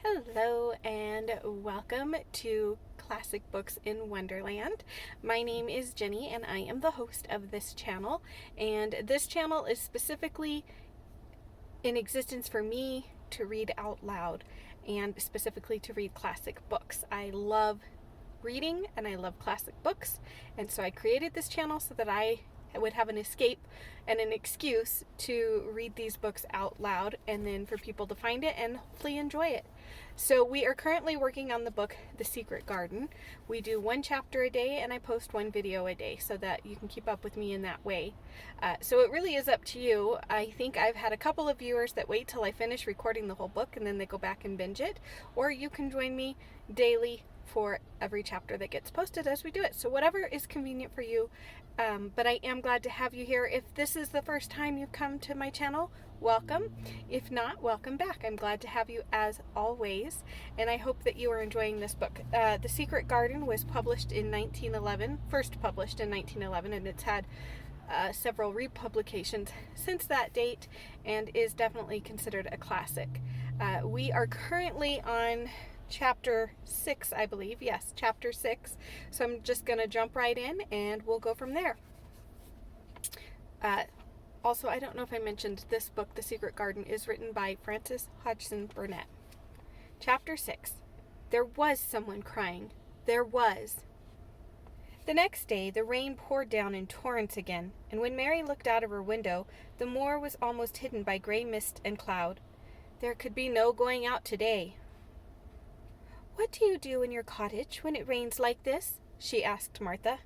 Hello and welcome to Classic Books in Wonderland. My name is Jenny and I am the host of this channel, and this channel is specifically in existence for me to read out loud and specifically to read classic books. I love reading and I love classic books, and so I created this channel so that I would have an escape and an excuse to read these books out loud and then for people to find it and hopefully enjoy it. So we are currently working on the book The Secret Garden. We do one chapter a day and I post one video a day so that you can keep up with me in that way. So it really is up to you. I think I've had a couple of viewers that wait till I finish recording the whole book and then they go back and binge it, or you can join me daily for every chapter that gets posted as we do it. So whatever is convenient for you. But I am glad to have you here. If this is the first time you've come to my channel, welcome. If not, welcome back. I'm glad to have you as always, and I hope that you are enjoying this book. The Secret Garden was published in 1911, first published in 1911, and it's had several republications since that date and is definitely considered a classic. We are currently on chapter 6, I believe. Yes, chapter 6. So I'm just going to jump right in and we'll go from there. Also, I don't know if I mentioned this book, The Secret Garden, is written by Frances Hodgson Burnett. Chapter 6. There was someone crying. There was. The next day, the rain poured down in torrents again, and when Mary looked out of her window, the moor was almost hidden by gray mist and cloud. There could be no going out today. "What do you do in your cottage when it rains like this?" she asked Martha.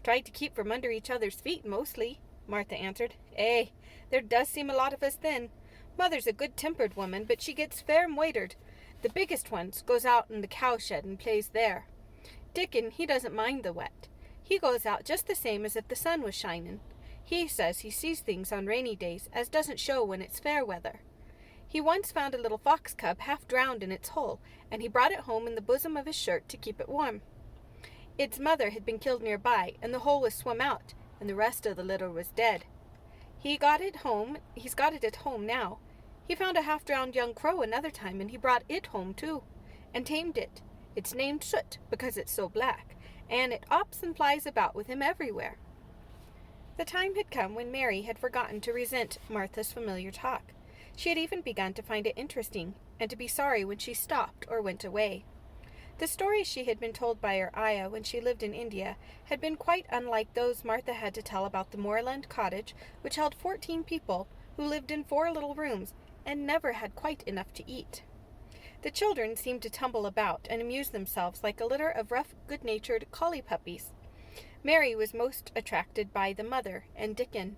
"Try to keep from under each other's feet, mostly," Martha answered. There does seem a lot of us then. Mother's a good-tempered woman, but she gets fair moitered. The biggest ones goes out in the cowshed and plays there. Dickon, he doesn't mind the wet. He goes out just the same as if the sun was shining. He says he sees things on rainy days as doesn't show when it's fair weather. He once found a little fox cub half drowned in its hole, and he brought it home in the bosom of his shirt to keep it warm. Its mother had been killed nearby, and the hole was swum out, and the rest of the litter was dead. He's got it at home now. He found a half-drowned young crow another time, and he brought it home too, and tamed it. It's named Soot because it's so black, and it hops and flies about with him everywhere." The time had come when Mary had forgotten to resent Martha's familiar talk. She had even begun to find it interesting, and to be sorry when she stopped or went away. The stories she had been told by her ayah when she lived in India had been quite unlike those Martha had to tell about the moorland cottage, which held 14 people who lived in 4 little rooms and never had quite enough to eat. The children seemed to tumble about and amuse themselves like a litter of rough, good-natured collie puppies. Mary was most attracted by the mother and Dickon.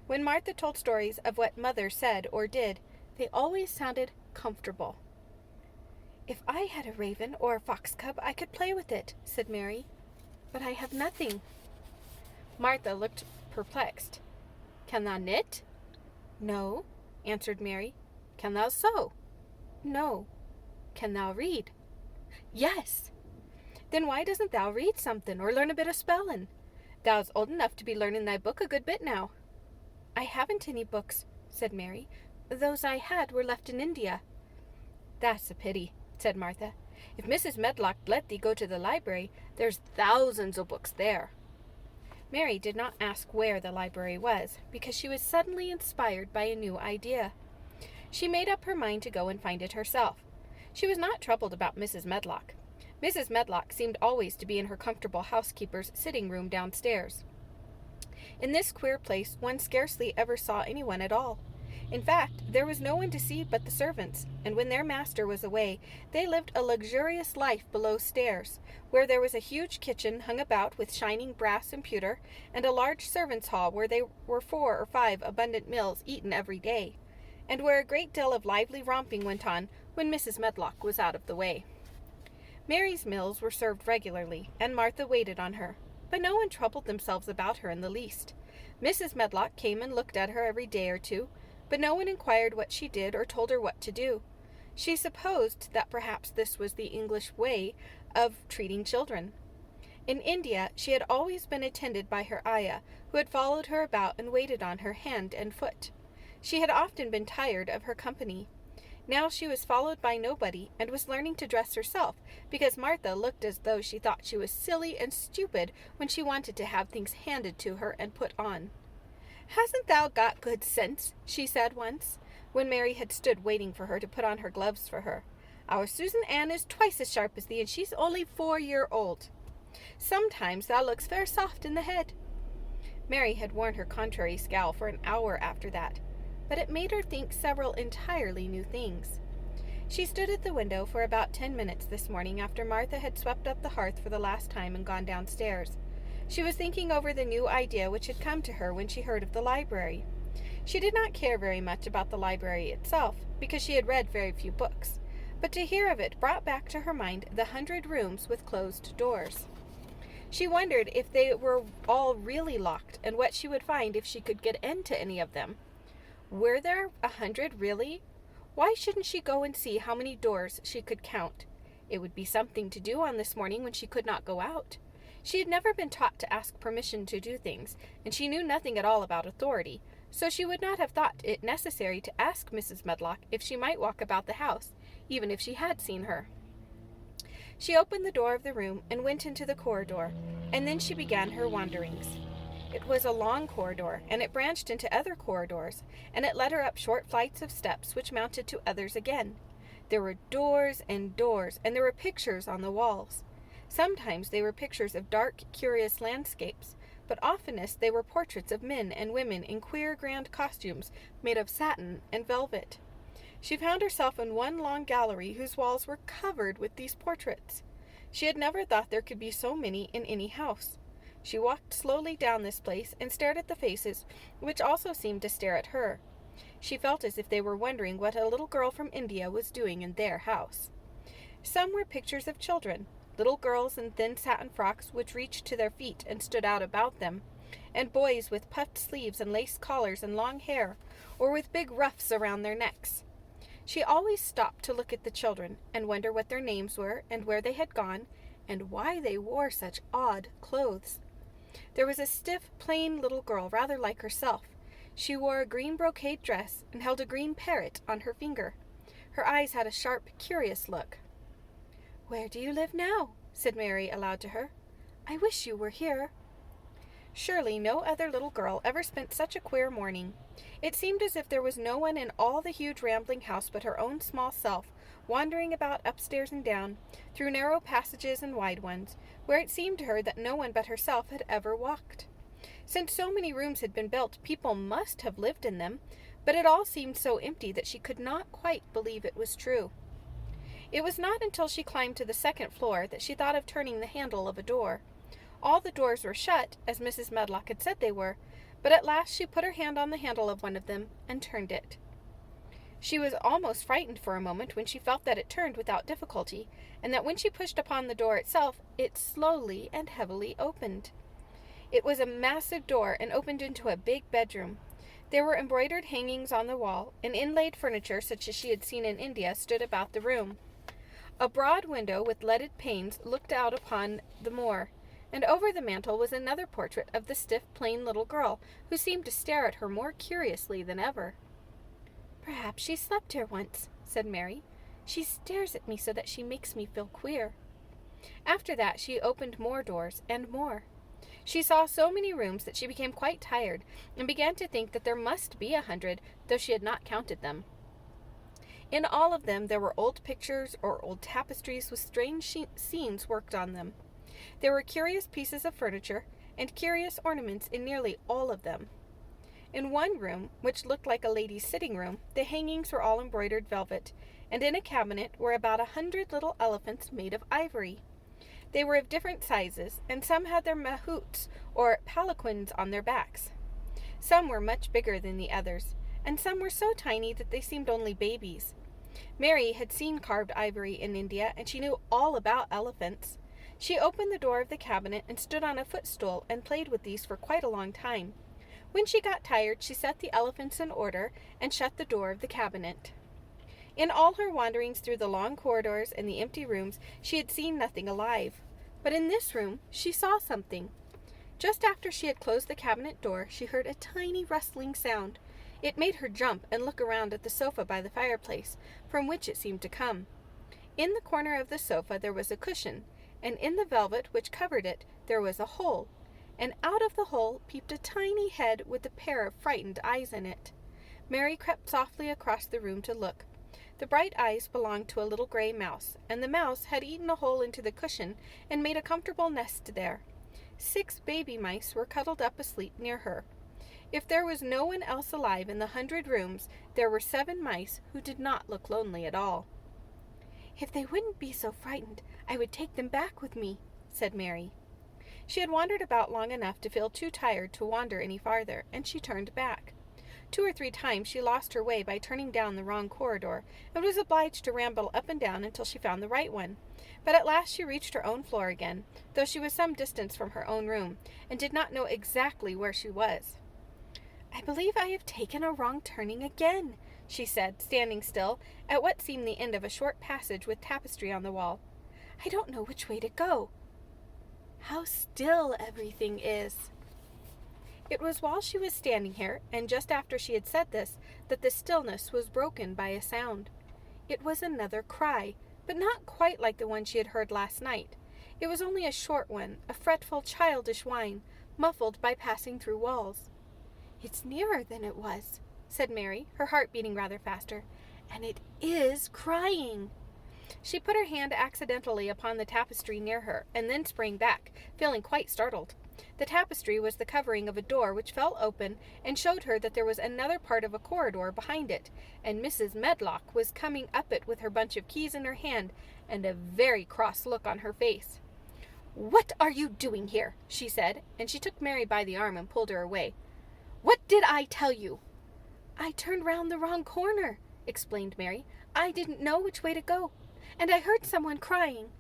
When Martha told stories of what Mother said or did, they always sounded comfortable. "If I had a raven or a fox cub, I could play with it," said Mary. "But I have nothing." Martha looked perplexed. "Can thou knit?" "No," answered Mary. "Can thou sew?" "No." "Can thou read?" "Yes." "Then why doesn't thou read something or learn a bit of spelling? Thou's old enough to be learning thy book a good bit now." "I haven't any books," said Mary. "Those I had were left in India." "That's a pity," said Martha. "If Mrs. Medlock let thee go to the library, there's thousands o' books there." Mary did not ask where the library was, because she was suddenly inspired by a new idea. She made up her mind to go and find it herself. She was not troubled about Mrs. Medlock. Mrs. Medlock seemed always to be in her comfortable housekeeper's sitting room downstairs. In this queer place one scarcely ever saw anyone at all. In fact, there was no one to see but the servants, and when their master was away, they lived a luxurious life below stairs, where there was a huge kitchen hung about with shining brass and pewter, and a large servants' hall where there were 4 or 5 abundant meals eaten every day, and where a great deal of lively romping went on when Mrs. Medlock was out of the way. Mary's meals were served regularly, and Martha waited on her, but no one troubled themselves about her in the least. Mrs. Medlock came and looked at her every day or two, but no one inquired what she did or told her what to do. She supposed that perhaps this was the English way of treating children. In India she had always been attended by her ayah, who had followed her about and waited on her hand and foot. She had often been tired of her company. Now she was followed by nobody and was learning to dress herself, because Martha looked as though she thought she was silly and stupid when she wanted to have things handed to her and put on. "Hasn't thou got good sense?" she said once, when Mary had stood waiting for her to put on her gloves for her. "Our Susan Ann is twice as sharp as thee, and she's only 4 year old. Sometimes thou looks fair soft in the head." Mary had worn her contrary scowl for an hour after that, but it made her think several entirely new things. She stood at the window for about 10 minutes this morning after Martha had swept up the hearth for the last time and gone downstairs. She was thinking over the new idea which had come to her when she heard of the library. She did not care very much about the library itself, because she had read very few books, but to hear of it brought back to her mind the 100 rooms with closed doors. She wondered if they were all really locked, and what she would find if she could get into any of them. Were there 100 really? Why shouldn't she go and see how many doors she could count? It would be something to do on this morning when she could not go out. She had never been taught to ask permission to do things, and she knew nothing at all about authority, so she would not have thought it necessary to ask Mrs. Medlock if she might walk about the house, even if she had seen her. She opened the door of the room and went into the corridor, and then she began her wanderings. It was a long corridor, and it branched into other corridors, and it led her up short flights of steps which mounted to others again. There were doors, and there were pictures on the walls. Sometimes they were pictures of dark, curious landscapes, but oftenest they were portraits of men and women in queer, grand costumes made of satin and velvet. She found herself in one long gallery whose walls were covered with these portraits. She had never thought there could be so many in any house. She walked slowly down this place and stared at the faces, which also seemed to stare at her. She felt as if they were wondering what a little girl from India was doing in their house. Some were pictures of children, little girls in thin satin frocks which reached to their feet and stood out about them, and boys with puffed sleeves and lace collars and long hair, or with big ruffs around their necks. She always stopped to look at the children and wonder what their names were and where they had gone and why they wore such odd clothes. There was a stiff, plain little girl rather like herself. She wore a green brocade dress and held a green parrot on her finger. Her eyes had a sharp, curious look. "Where do you live now?" said Mary aloud to her. "I wish you were here." Surely no other little girl ever spent such a queer morning. It seemed as if there was no one in all the huge rambling house but her own small self, wandering about upstairs and down, through narrow passages and wide ones, where it seemed to her that no one but herself had ever walked. Since so many rooms had been built, people must have lived in them, but it all seemed so empty that she could not quite believe it was true. It was not until she climbed to the second floor that she thought of turning the handle of a door. All the doors were shut, as Mrs. Medlock had said they were, but at last she put her hand on the handle of one of them and turned it. She was almost frightened for a moment when she felt that it turned without difficulty, and that when she pushed upon the door itself, it slowly and heavily opened. It was a massive door and opened into a big bedroom. There were embroidered hangings on the wall, and inlaid furniture such as she had seen in India stood about the room. A broad window with leaded panes looked out upon the moor, and over the mantel was another portrait of the stiff, plain little girl, who seemed to stare at her more curiously than ever. "Perhaps she slept here once," said Mary. "She stares at me so that she makes me feel queer." After that she opened more doors and more. She saw so many rooms that she became quite tired, and began to think that there must be 100, though she had not counted them. In all of them there were old pictures or old tapestries with strange scenes worked on them. There were curious pieces of furniture and curious ornaments in nearly all of them. In one room, which looked like a lady's sitting room, the hangings were all embroidered velvet, and in a cabinet were about 100 little elephants made of ivory. They were of different sizes, and some had their mahouts, or palanquins, on their backs. Some were much bigger than the others, and some were so tiny that they seemed only babies. Mary had seen carved ivory in India, and she knew all about elephants. She opened the door of the cabinet and stood on a footstool and played with these for quite a long time. When she got tired, she set the elephants in order and shut the door of the cabinet. In all her wanderings through the long corridors and the empty rooms, she had seen nothing alive. But in this room, she saw something. Just after she had closed the cabinet door, she heard a tiny rustling sound. It made her jump and look around at the sofa by the fireplace, from which it seemed to come. In the corner of the sofa there was a cushion, and in the velvet which covered it there was a hole, and out of the hole peeped a tiny head with a pair of frightened eyes in it. Mary crept softly across the room to look. The bright eyes belonged to a little gray mouse, and the mouse had eaten a hole into the cushion and made a comfortable nest there. 6 baby mice were cuddled up asleep near her. If there was no one else alive in the 100 rooms, there were 7 mice who did not look lonely at all. "If they wouldn't be so frightened, I would take them back with me," said Mary. She had wandered about long enough to feel too tired to wander any farther, and she turned back. 2 or 3 times she lost her way by turning down the wrong corridor, and was obliged to ramble up and down until she found the right one. But at last she reached her own floor again, though she was some distance from her own room, and did not know exactly where she was. "I believe I have taken a wrong turning again," she said, standing still at what seemed the end of a short passage with tapestry on the wall. "I don't know which way to go. How still everything is." It was while she was standing here, and just after she had said this, that the stillness was broken by a sound. It was another cry, but not quite like the one she had heard last night. It was only a short one, a fretful, childish whine, muffled by passing through walls. "It's nearer than it was," said Mary, her heart beating rather faster, "and it is crying." She put her hand accidentally upon the tapestry near her, and then sprang back, feeling quite startled. The tapestry was the covering of a door which fell open and showed her that there was another part of a corridor behind it, and Mrs. Medlock was coming up it with her bunch of keys in her hand and a very cross look on her face. "What are you doing here?" she said, and she took Mary by the arm and pulled her away. "What did I tell you?" "I turned round the wrong corner," explained Mary. "I didn't know which way to go, and I heard someone crying."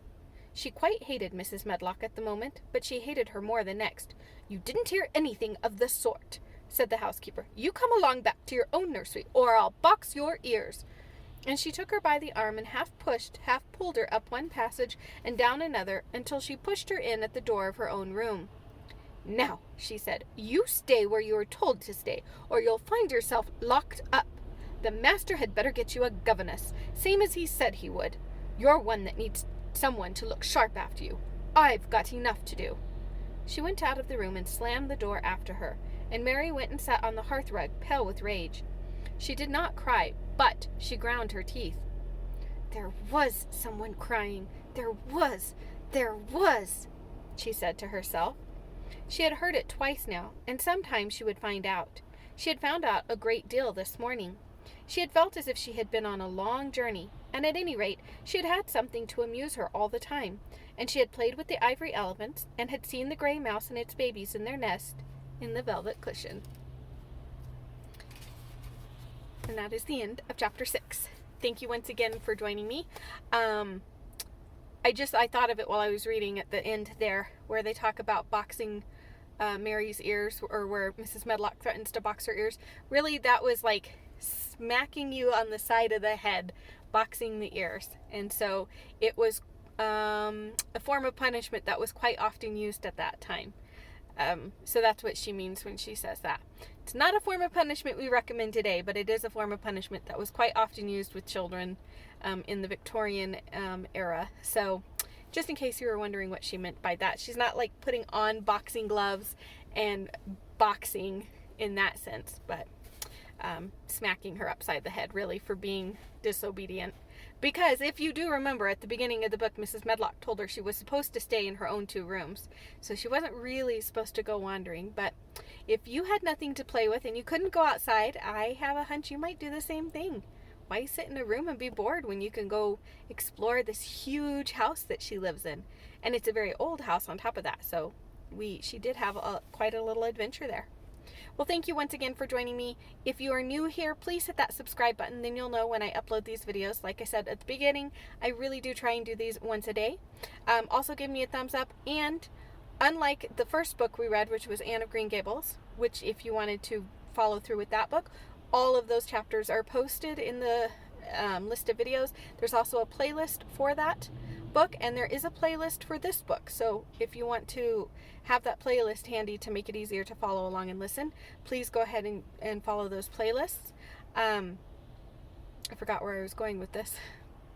She quite hated Mrs. Medlock at the moment, but she hated her more the next. "You didn't hear anything of the sort," said the housekeeper. "You come along back to your own nursery, or I'll box your ears." And she took her by the arm and half pushed, half pulled her up one passage and down another until she pushed her in at the door of her own room. "Now," she said, "you stay where you are told to stay, or you'll find yourself locked up. The master had better get you a governess, same as he said he would. You're one that needs someone to look sharp after you. I've got enough to do." She went out of the room and slammed the door after her, and Mary went and sat on the hearthrug, pale with rage. She did not cry, but she ground her teeth. "There was someone crying. There was, she said to herself. She had heard it twice now, and sometime she would find out. She had found out a great deal this morning. She had felt as if she had been on a long journey, and at any rate she had had something to amuse her all the time, and she had played with the ivory elephants, and had seen the gray mouse and its babies in their nest in the velvet cushion. And that is the end of chapter 6. Thank you once again for joining me. I thought of it while I was reading at the end there, where they talk about boxing Mary's ears, or where Mrs. Medlock threatens to box her ears. Really, that was like smacking you on the side of the head, boxing the ears. And so it was a form of punishment that was quite often used at that time. So that's what she means when she says that. It's not a form of punishment we recommend today, but it is a form of punishment that was quite often used with children in the Victorian era. So just in case you were wondering what she meant by that, she's not like putting on boxing gloves and boxing in that sense, but smacking her upside the head, really, for being disobedient. Because if you do remember, at the beginning of the book, Mrs. Medlock told her she was supposed to stay in her own 2 rooms. So she wasn't really supposed to go wandering. But if you had nothing to play with and you couldn't go outside, I have a hunch you might do the same thing. Why sit in a room and be bored when you can go explore this huge house that she lives in? And it's a very old house on top of that. So she did have quite a little adventure there. Well, thank you once again for joining me. If you are new here, please hit that subscribe button. Then you'll know when I upload these videos. Like I said at the beginning, I really do try and do these once a day. Also give me a thumbs up. And unlike the first book we read, which was Anne of Green Gables, which if you wanted to follow through with that book, all of those chapters are posted in the list of videos. There's also a playlist for that book, and there is a playlist for this book. So if you want to have that playlist handy to make it easier to follow along and listen, please go ahead and follow those playlists. I forgot where I was going with this,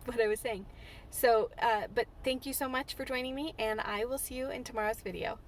what I was saying. So, but thank you so much for joining me, and I will see you in tomorrow's video.